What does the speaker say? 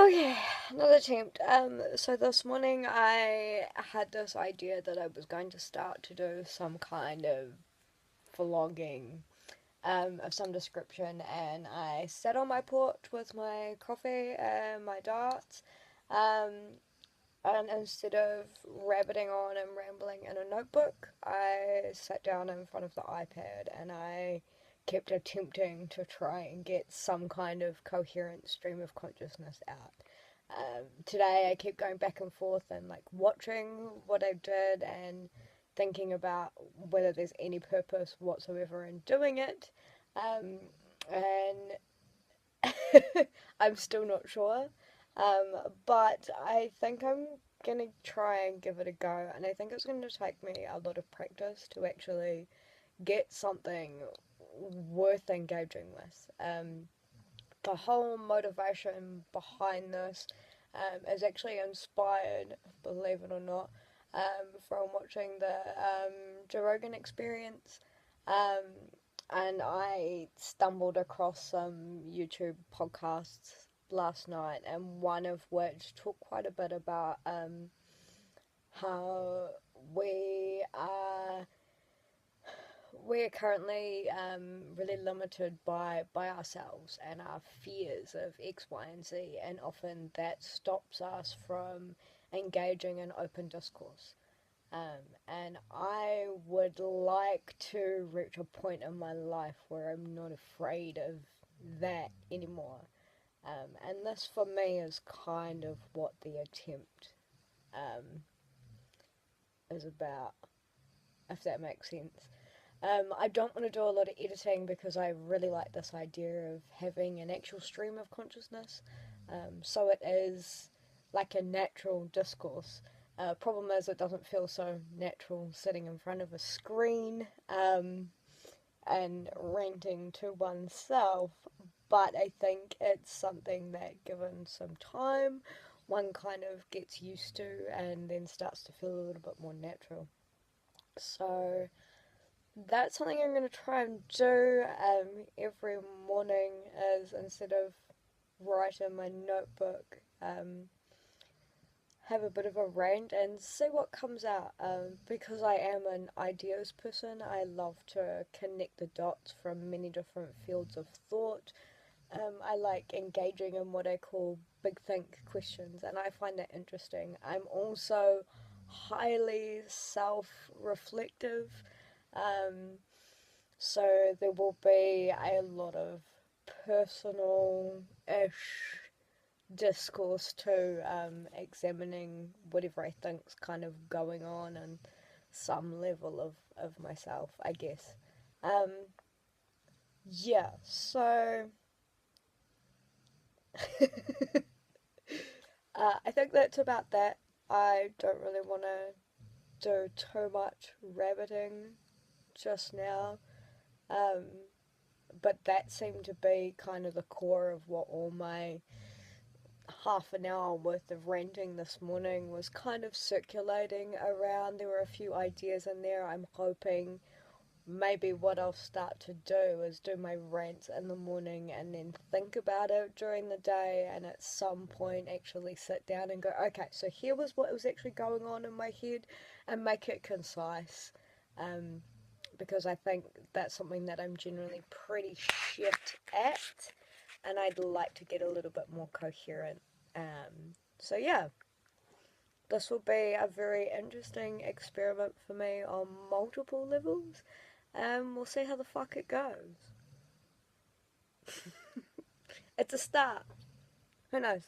Okay, another attempt. So this morning I had this idea that I was going to start to do some kind of vlogging of some description, and I sat on my porch with my coffee and my darts, um, and instead of rabbiting on and rambling in a notebook, I sat down in front of the iPad and I kept attempting to try and get some kind of coherent stream of consciousness out. Today I kept going back and forth and like watching what I did and thinking about whether there's any purpose whatsoever in doing it. Um, and I'm still not sure. But I think I'm gonna try and give it a go, and I think it's gonna take me a lot of practice to actually get something worth engaging with. The whole motivation behind this is actually inspired, believe it or not, from watching the Joe Rogan Experience. Um, and I stumbled across some YouTube podcasts last night, and one of which talked quite a bit about how we are we're currently really limited by ourselves and our fears of X, Y, and Z, and often that stops us from engaging in open discourse. And I would like to reach a point in my life where I'm not afraid of that anymore. And this for me is kind of what the attempt um, is about, if that makes sense. I don't want to do a lot of editing because I really like this idea of having an actual stream of consciousness. So it is like a natural discourse. Problem is, it doesn't feel so natural sitting in front of a screen and ranting to oneself. But I think it's something that, given some time, one kind of gets used to and then starts to feel a little bit more natural. So that's something I'm going to try and do every morning, is instead of write in my notebook, have a bit of a rant and see what comes out. Because I am an ideas person, I love to connect the dots from many different fields of thought. I like engaging in what I call big think questions, and I find that interesting. I'm also highly self reflective. Um, so there will be a lot of personal ish discourse to examining whatever I think's kind of going on and some level of myself, I guess. Um, yeah, so I think that's about that. I don't really want to do too much rabbiting just now. Um, but that seemed to be kind of the core of what all my half an hour worth of ranting this morning was kind of circulating around. There were a few ideas in there. I'm hoping maybe what I'll start to do is do my rants in the morning and then think about it during the day, and at some point actually sit down and go, okay, so here was what was actually going on in my head, and make it concise. Um, because I think that's something that I'm generally pretty shit at, and I'd like to get a little bit more coherent. So yeah, this will be a very interesting experiment for me on multiple levels, and we'll see how the fuck it goes. It's a start. Who knows?